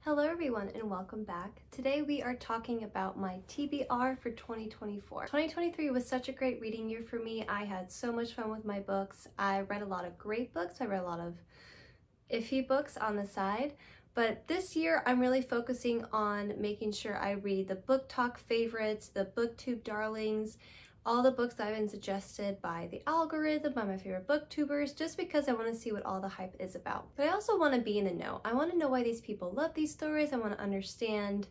Hello everyone and welcome back. Today we are talking about my TBR for 2024. 2023 was such a great reading year for me. I had so much fun with my books. I read a lot of great books. I read a lot of iffy books on the side. But this year I'm really focusing on making sure I read the BookTok favorites, the BookTube darlings, all the books that have been suggested by the algorithm, by my favorite booktubers, just because I want to see what all the hype is about. But I also want to be in the know. I want to know why these people love these stories. I want to understand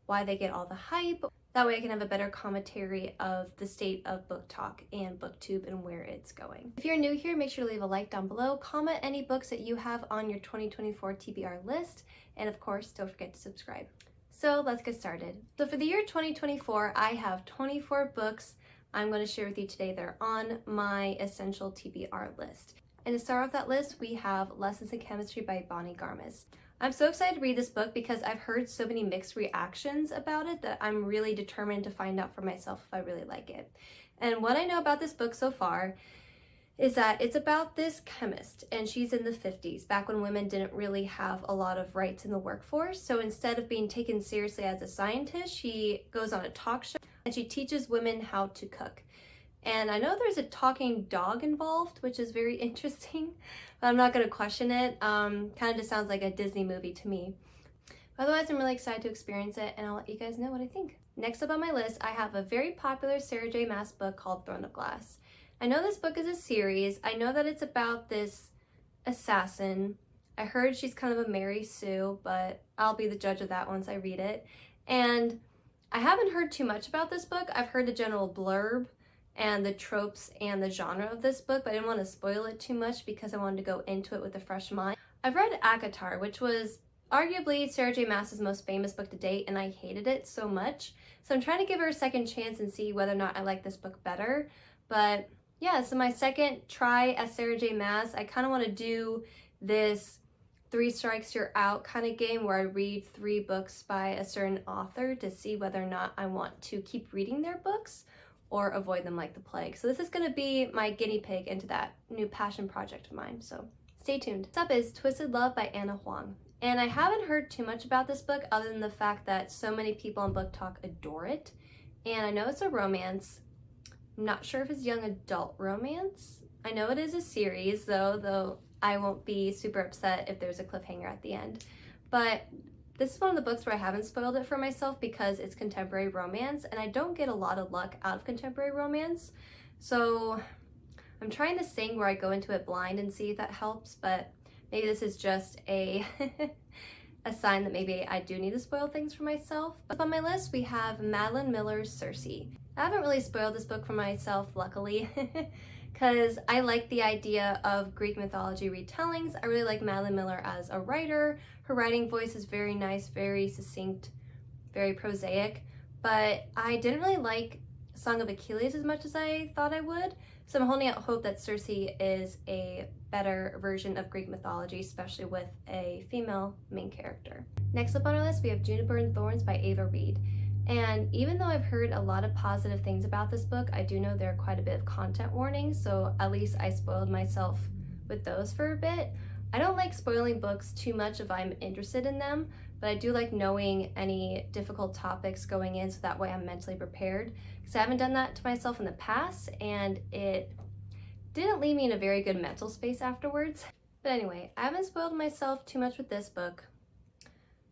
why they get all the hype. That way I can have a better commentary of the state of BookTok and BookTube and where it's going. If you're new here, make sure to leave a like down below, comment any books that you have on your 2024 TBR list, and of course, don't forget to subscribe. So let's get started. So for the year 2024, I have 24 books I'm going to share with you today. They're on my essential TBR list. And to start off that list, we have Lessons in Chemistry by Bonnie Garmis. I'm so excited to read this book because I've heard so many mixed reactions about it that I'm really determined to find out for myself if I really like it. And what I know about this book so far is that it's about this chemist, and she's in the 50s, back when women didn't really have a lot of rights in the workforce. So instead of being taken seriously as a scientist, she goes on a talk show and she teaches women how to cook. And I know there's a talking dog involved, which is very interesting, but I'm not going to question it. Kind of just sounds like a Disney movie to me. Otherwise, I'm really excited to experience it, and I'll let you guys know what I think. Next up on my list, I have a very popular Sarah J. Maas book called Throne of Glass. I know this book is a series. I know that it's about this assassin. I heard she's kind of a Mary Sue, but I'll be the judge of that once I read it. And I haven't heard too much about this book. I've heard the general blurb and the tropes and the genre of this book, but I didn't want to spoil it too much because I wanted to go into it with a fresh mind. I've read ACOTAR, which was arguably Sarah J. Maas's most famous book to date, and I hated it so much. So I'm trying to give her a second chance and see whether or not I like this book better. But yeah, so my second try at Sarah J. Maas, I kind of want to do this 3 strikes you're out kind of game where I read 3 books by a certain author to see whether or not I want to keep reading their books or avoid them like the plague. So this is going to be my guinea pig into that new passion project of mine, so stay tuned. Next up is Twisted Love by Ana Huang. And I haven't heard too much about this book other than the fact that so many people on BookTok adore it. And I know it's a romance. I'm not sure if it's young adult romance. I know it is a series though I won't be super upset if there's a cliffhanger at the end. But this is one of the books where I haven't spoiled it for myself because it's contemporary romance, and I don't get a lot of luck out of contemporary romance. So I'm trying this thing where I go into it blind and see if that helps, but maybe this is just a sign that maybe I do need to spoil things for myself. But on my list, we have Madeline Miller's Circe. I haven't really spoiled this book for myself, luckily, because I like the idea of Greek mythology retellings. I really like Madeline Miller as a writer. Her writing voice is very nice, very succinct, very prosaic, but I didn't really like Song of Achilles as much as I thought I would. So I'm holding out hope that Circe is a better version of Greek mythology, especially with a female main character. Next up on our list, we have Juniper and Thorns by Ava Reed. And even though I've heard a lot of positive things about this book, I do know there are quite a bit of content warnings, so at least I spoiled myself with those for a bit. I don't like spoiling books too much if I'm interested in them, but I do like knowing any difficult topics going in so that way I'm mentally prepared, because I haven't done that to myself in the past and it didn't leave me in a very good mental space afterwards. But anyway, I haven't spoiled myself too much with this book.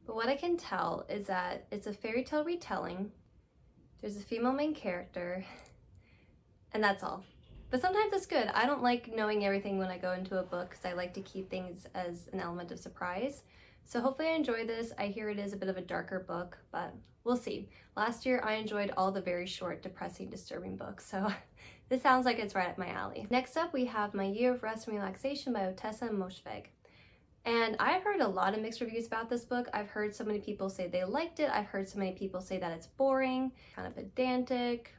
But what I can tell is that it's a fairy tale retelling, there's a female main character, and that's all. But sometimes it's good. I don't like knowing everything when I go into a book because I like to keep things as an element of surprise. So hopefully I enjoy this. I hear it is a bit of a darker book, but we'll see. Last year I enjoyed all the very short, depressing, disturbing books, so this sounds like it's right up my alley. Next up we have My Year of Rest and Relaxation by Otessa Moshfegh. And I've heard a lot of mixed reviews about this book. I've heard so many people say they liked it. I've heard so many people say that it's boring, kind of pedantic,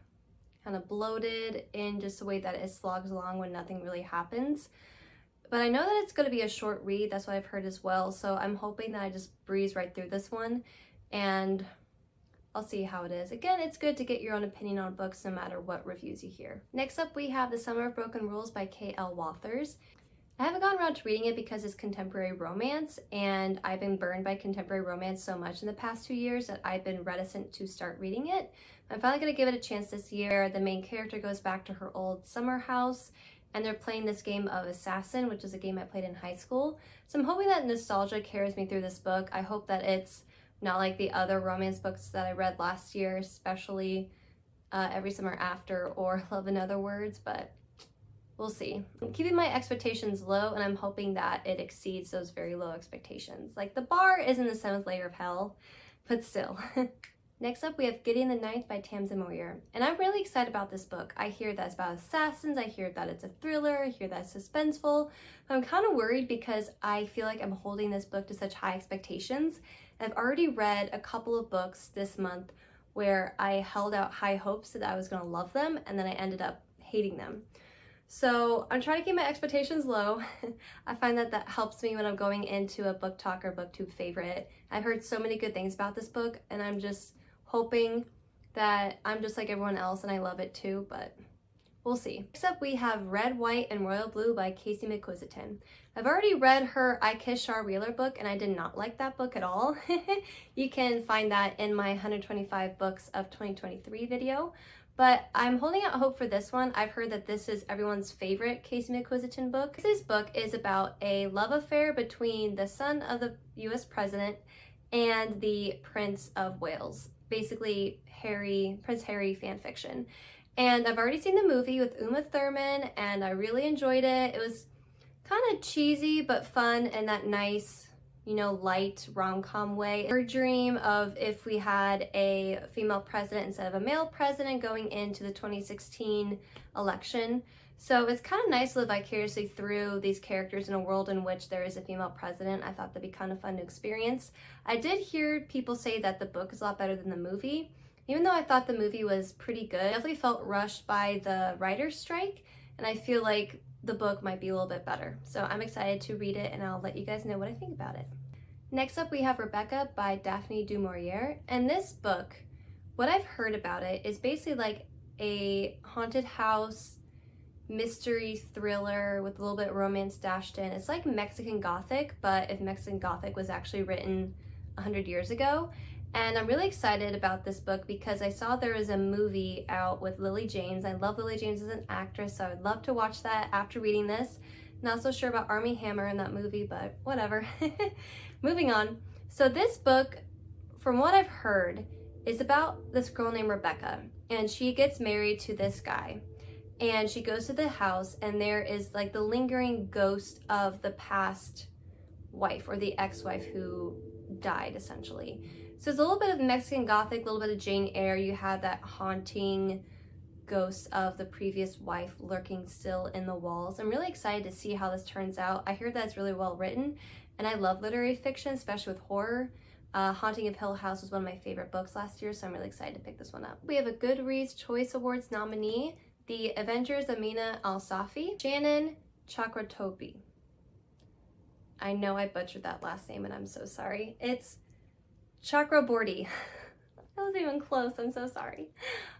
kind of bloated in just the way that it slogs along when nothing really happens. But I know that it's going to be a short read. That's what I've heard as well. So I'm hoping that I just breeze right through this one and I'll see how it is. Again, it's good to get your own opinion on books no matter what reviews you hear. Next up, we have The Summer of Broken Rules by K.L. Walthers. I haven't gotten around to reading it because it's contemporary romance, and I've been burned by contemporary romance so much in the past 2 years that I've been reticent to start reading it. I'm finally going to give it a chance this year. The main character goes back to her old summer house, and they're playing this game of Assassin, which is a game I played in high school. So I'm hoping that nostalgia carries me through this book. I hope that it's not like the other romance books that I read last year, especially Every Summer After or Love in Other Words, but we'll see. I'm keeping my expectations low, and I'm hoping that it exceeds those very low expectations. Like, the bar isn't the 7th layer of hell, but still. Next up, we have Gideon the Ninth by Tamsin Moyer, and I'm really excited about this book. I hear that it's about assassins, I hear that it's a thriller, I hear that it's suspenseful, but I'm kind of worried because I feel like I'm holding this book to such high expectations. I've already read a couple of books this month where I held out high hopes that I was going to love them, and then I ended up hating them. So I'm trying to keep my expectations low. I find that that helps me when I'm going into a BookTok or BookTube favorite. I've heard so many good things about this book, and I'm just hoping that I'm just like everyone else and I love it too, but we'll see. Next up, we have Red, White, and Royal Blue by Casey McQuiston. I've already read her I Kiss Shar Wheeler book, and I did not like that book at all. You can find that in my 125 books of 2023 video. But I'm holding out hope for this one. I've heard that this is everyone's favorite Casey McQuiston book. This book is about a love affair between the son of the US president and the Prince of Wales. Basically, Prince Harry fan fiction. And I've already seen the movie with Uma Thurman, and I really enjoyed it. It was kind of cheesy but fun and that nice, you know, light rom-com way. Her dream of if we had a female president instead of a male president going into the 2016 election. So it's kind of nice to live vicariously through these characters in a world in which there is a female president. I thought that'd be kind of fun to experience. I did hear people say that the book is a lot better than the movie. Even though I thought the movie was pretty good, I definitely felt rushed by the writer's strike, and I feel like the book might be a little bit better. So I'm excited to read it, and I'll let you guys know what I think about it. Next up, we have Rebecca by Daphne du Maurier, and this book, what I've heard about it is basically like a haunted house mystery thriller with a little bit of romance dashed in. It's like Mexican Gothic, but if Mexican Gothic was actually written 100 years ago. And I'm really excited about this book because I saw there was a movie out with Lily James. I love Lily James as an actress, so I would love to watch that after reading this. Not so sure about Armie Hammer in that movie, but whatever. Moving on. So this book, from what I've heard, is about this girl named Rebecca, and she gets married to this guy. And she goes to the house, and there is like the lingering ghost of the past wife or the ex-wife who died, essentially. So it's a little bit of Mexican Gothic, a little bit of Jane Eyre. You have that haunting ghost of the previous wife lurking still in the walls. I'm really excited to see how this turns out. I hear that it's really well written, and I love literary fiction, especially with horror. Haunting of Hill House was one of my favorite books last year, so I'm really excited to pick this one up. We have a Goodreads Choice Awards nominee, The Avengers Amina Al-Safi, Shannon Chakratorty. I know I butchered that last name, and I'm so sorry. It's Chakraborty. That wasn't even close, I'm so sorry.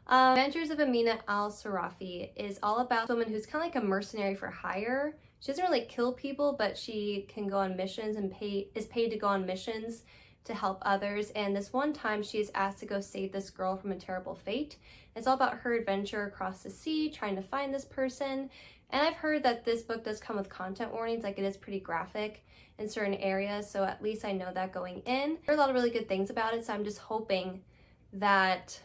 Adventures of Amina Al-Sarafi is all about a woman who's kind of like a mercenary for hire. She doesn't really kill people, but she can go on missions and is paid to go on missions to help others. And this one time she is asked to go save this girl from a terrible fate. It's all about her adventure across the sea, trying to find this person. And I've heard that this book does come with content warnings, like it is pretty graphic in certain areas, so at least I know that going in. There are a lot of really good things about it, so I'm just hoping that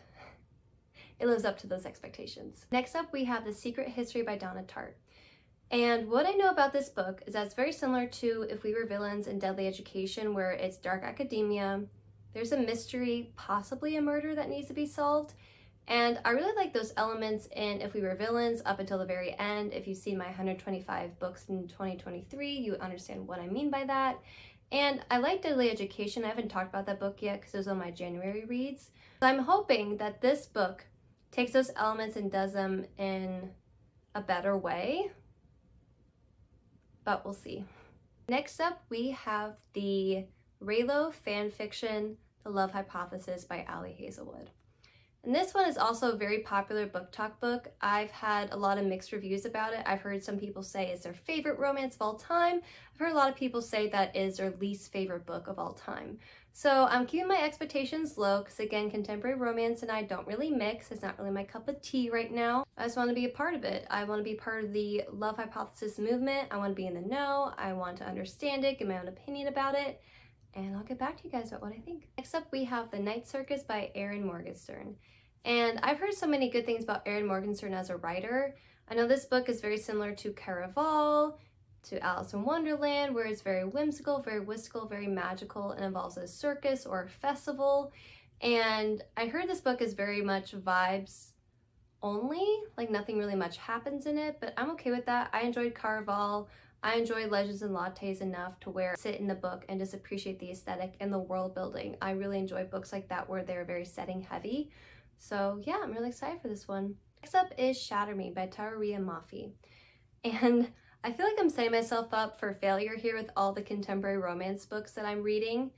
it lives up to those expectations. Next up, we have The Secret History by Donna Tartt. And what I know about this book is that it's very similar to If We Were Villains and Deadly Education, where it's dark academia, there's a mystery, possibly a murder that needs to be solved. And I really like those elements in If We Were Villains up until the very end. If you've seen my 125 books in 2023, you understand what I mean by that. And I like Deadly Education. I haven't talked about that book yet because it was on my January reads. So I'm hoping that this book takes those elements and does them in a better way, but we'll see. Next up, we have the Reylo fanfiction, The Love Hypothesis by Ali Hazelwood. And this one is also a very popular BookTok book. I've had a lot of mixed reviews about it. I've heard some people say it's their favorite romance of all time. I've heard a lot of people say that is their least favorite book of all time. So I'm keeping my expectations low because, again, contemporary romance and I don't really mix. It's not really my cup of tea right now. I just want to be a part of it. I want to be part of the love hypothesis movement. I want to be in the know. I want to understand it, give my own opinion about it, and I'll get back to you guys about what I think. Next up, we have The Night Circus by Erin Morgenstern. And I've heard so many good things about Erin Morgenstern as a writer. I know this book is very similar to Caraval, to Alice in Wonderland, where it's very whimsical, very whimsical, very magical, and involves a circus or a festival. And I heard this book is very much vibes only, like nothing really much happens in it, but I'm okay with that. I enjoyed Caraval. I enjoy Legends and Lattes enough to where I sit in the book and just appreciate the aesthetic and the world building. I really enjoy books like that where they're very setting heavy. So yeah, I'm really excited for this one. Next up is Shatter Me by Taruria Mafi. And I feel like I'm setting myself up for failure here with all the contemporary romance books that I'm reading,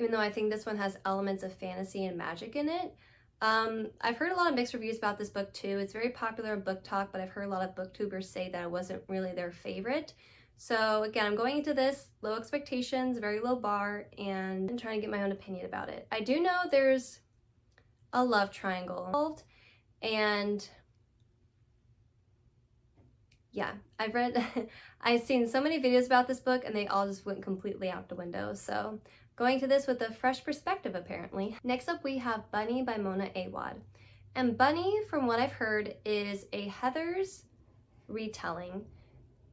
even though I think this one has elements of fantasy and magic in it. I've heard a lot of mixed reviews about this book too. It's very popular on BookTok, but I've heard a lot of booktubers say that it wasn't really their favorite. So again, I'm going into this low expectations, very low bar, and I'm trying to get my own opinion about it. I do know there's a love triangle involved, and yeah, I've seen so many videos about this book and they all just went completely out the window. So going to this with a fresh perspective apparently. Next up we have Bunny by Mona Awad. And Bunny, from what I've heard, is a Heathers retelling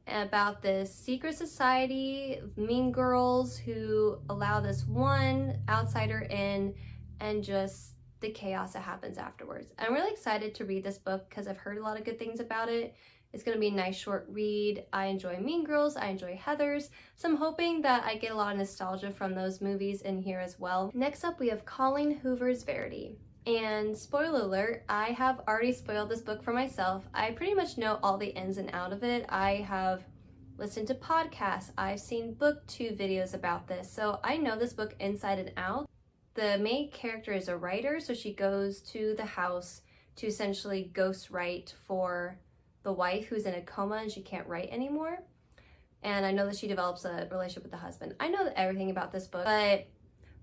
about this secret society of mean girls who allow this one outsider in, and just the chaos that happens afterwards. I'm really excited to read this book because I've heard a lot of good things about it. It's going to be a nice short read. I enjoy Mean Girls, I enjoy Heathers, so I'm hoping that I get a lot of nostalgia from those movies in here as well. Next up we have Colleen Hoover's Verity. And spoiler alert, I have already spoiled this book for myself. I pretty much know all the ins and out of it. I have listened to podcasts, I've seen BookTube videos about this, so I know this book inside and out. The main character is a writer, so she goes to the house to essentially ghostwrite for the wife who's in a coma and she can't write anymore. And I know that she develops a relationship with the husband. I know everything about this book, but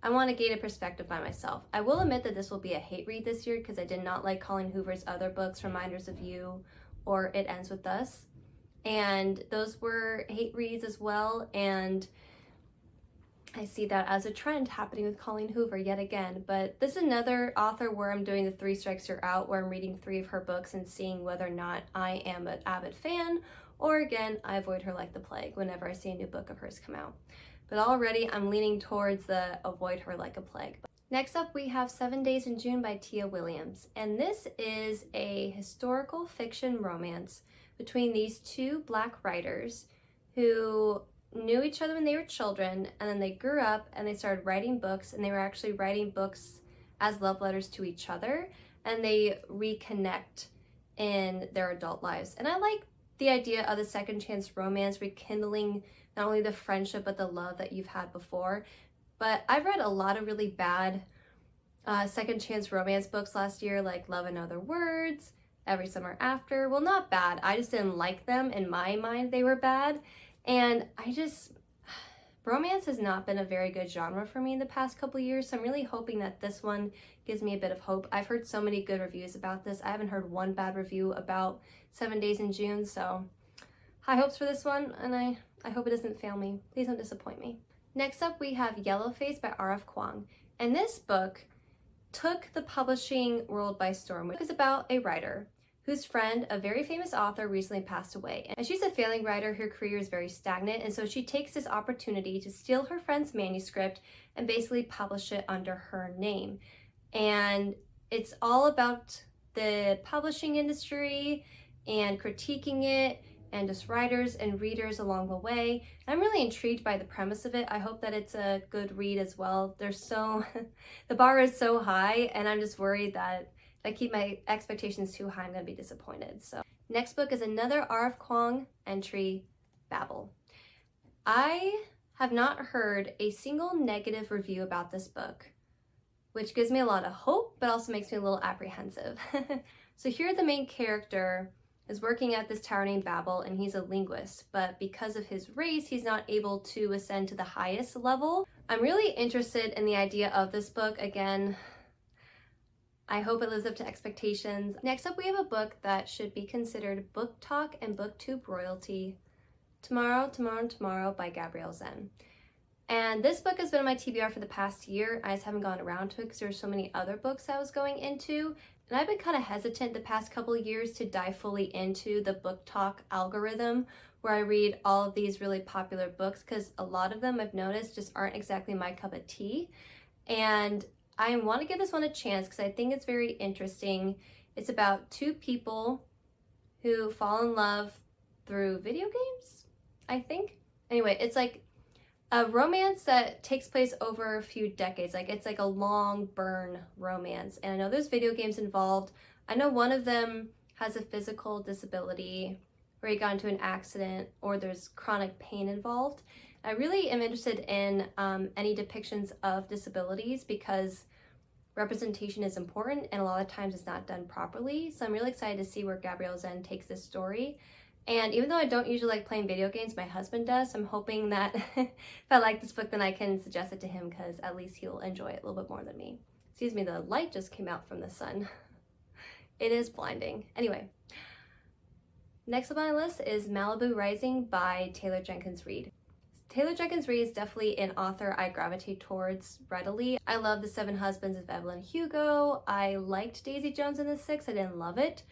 I want to gain a perspective by myself. I will admit that this will be a hate read this year because I did not like Colleen Hoover's other books, Reminders of You or It Ends With Us. And those were hate reads as well, and I see that as a trend happening with Colleen Hoover yet again. But this is another author where I'm doing the 3 strikes you're out, where I'm reading 3 of her books and seeing whether or not I am an avid fan, or again, I avoid her like the plague whenever I see a new book of hers come out. But already I'm leaning towards the avoid her like a plague. Next up we have 7 Days in June by Tia Williams. And this is a historical fiction romance between these 2 Black writers who knew each other when they were children, and then they grew up and they started writing books, and they were actually writing books as love letters to each other, and they reconnect in their adult lives. And I like the idea of the second chance romance, rekindling not only the friendship but the love that you've had before. But I've read a lot of really bad second chance romance books last year, like Love and Other Words, Every Summer After. Well, not bad, I just didn't like them. In my mind they were bad. And romance has not been a very good genre for me in the past couple years, so I'm really hoping that this one gives me a bit of hope. I've heard so many good reviews about this. I haven't heard one bad review about 7 Days in June, so high hopes for this one, and I hope it doesn't fail me. Please don't disappoint me. Next up we have Yellowface by Ana Huang, and this book took the publishing world by storm. It is about a writer whose friend, a very famous author, recently passed away. And she's a failing writer, her career is very stagnant, and so she takes this opportunity to steal her friend's manuscript and basically publish it under her name. And it's all about the publishing industry and critiquing it, and just writers and readers along the way. And I'm really intrigued by the premise of it. I hope that it's a good read as well. The bar is so high, and I'm just worried that if I keep my expectations too high, I'm gonna be disappointed. So next book is another Ana Huang entry, Babel. I have not heard a single negative review about this book. which gives me a lot of hope, but also makes me a little apprehensive. So here the main character is working at this tower named Babel, and he's a linguist, but because of his race, he's not able to ascend to the highest level. I'm really interested in the idea of this book. Again, I hope it lives up to expectations. Next up, we have a book that should be considered BookTok and BookTube royalty, Tomorrow, Tomorrow, and Tomorrow by Gabrielle Zen. And this book has been on my TBR for the past year. I just haven't gone around to it because there's so many other books I was going into. And I've been kind of hesitant the past couple of years to dive fully into the BookTok algorithm, where I read all of these really popular books, because a lot of them I've noticed just aren't exactly my cup of tea. And I want to give this one a chance because I think it's very interesting. It's about two people who fall in love through video games, I think. Anyway, it's like a romance that takes place over a few decades. Like, it's like a long burn romance. And I know there's video games involved. I know one of them has a physical disability where he got into an accident, or there's chronic pain involved. I really am interested in any depictions of disabilities, because representation is important and a lot of times it's not done properly. So I'm really excited to see where Gabrielle Zen takes this story. And even though I don't usually like playing video games, my husband does, so I'm hoping that if I like this book, then I can suggest it to him, because at least he'll enjoy it a little bit more than me. Excuse me, the light just came out from the sun. It is blinding. Anyway, next up on my list is Malibu Rising by Taylor Jenkins Reid. Taylor Jenkins Reid is definitely an author I gravitate towards readily. I love The Seven Husbands of Evelyn Hugo. I liked Daisy Jones and the Six. I didn't love it,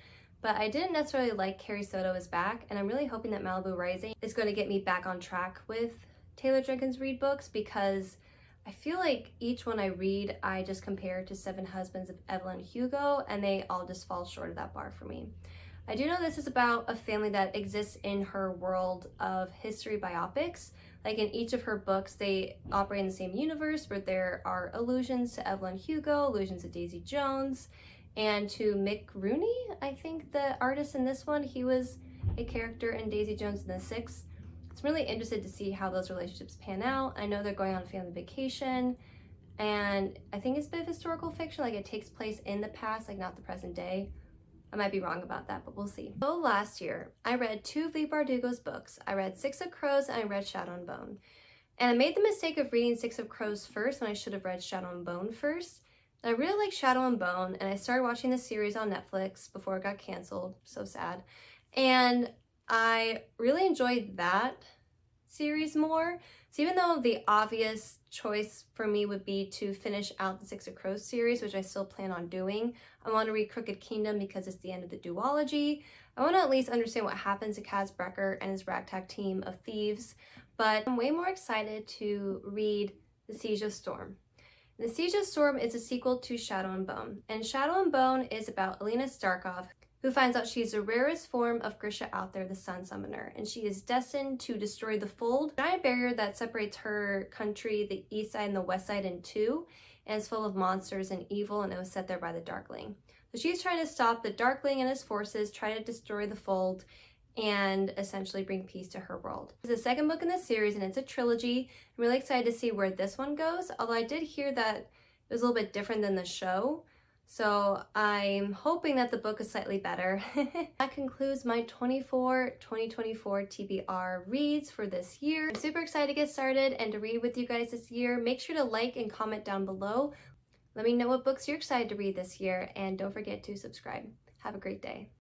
but I didn't necessarily like Carrie Soto is Back, and I'm really hoping that Malibu Rising is going to get me back on track with Taylor Jenkins Reid books, because I feel like each one I read, I just compare to Seven Husbands of Evelyn Hugo, and they all just fall short of that bar for me. I do know this is about a family that exists in her world of history biopics. Like, in each of her books, they operate in the same universe where there are allusions to Evelyn Hugo, allusions to Daisy Jones, and to Mick Rooney, I think the artist in this one. He was a character in Daisy Jones and the Six. So I'm really interested to see how those relationships pan out. I know they're going on a family vacation, and I think it's a bit of historical fiction, like it takes place in the past, like not the present day. I might be wrong about that, but we'll see. So last year, I read two of Leigh Bardugo's books. I read Six of Crows and I read Shadow and Bone. And I made the mistake of reading Six of Crows first when I should have read Shadow and Bone first. And I really like Shadow and Bone, and I started watching the series on Netflix before it got canceled. So sad. And I really enjoyed that series more. So even though the obvious choice for me would be to finish out the Six of Crows series, which I still plan on doing, I want to read Crooked Kingdom because it's the end of the duology. I want to at least understand what happens to Kaz Brekker and his ragtag team of thieves, but I'm way more excited to read The Siege of Storm. The Siege of Storm is a sequel to Shadow and Bone, and Shadow and Bone is about Alina Starkov, who finds out she's the rarest form of Grisha out there, the Sun Summoner, and she is destined to destroy the Fold, a giant barrier that separates her country, the east side and the west side, in two, and is full of monsters and evil, and it was set there by the Darkling. So she's trying to stop the Darkling and his forces, try to destroy the Fold, and essentially bring peace to her world. It's the second book in this series, and it's a trilogy. I'm really excited to see where this one goes, although I did hear that it was a little bit different than the show. So I'm hoping that the book is slightly better. That concludes my 2024 TBR reads for this year. I'm super excited to get started and to read with you guys this year. Make sure to like and comment down below. Let me know what books you're excited to read this year, and don't forget to subscribe. Have a great day.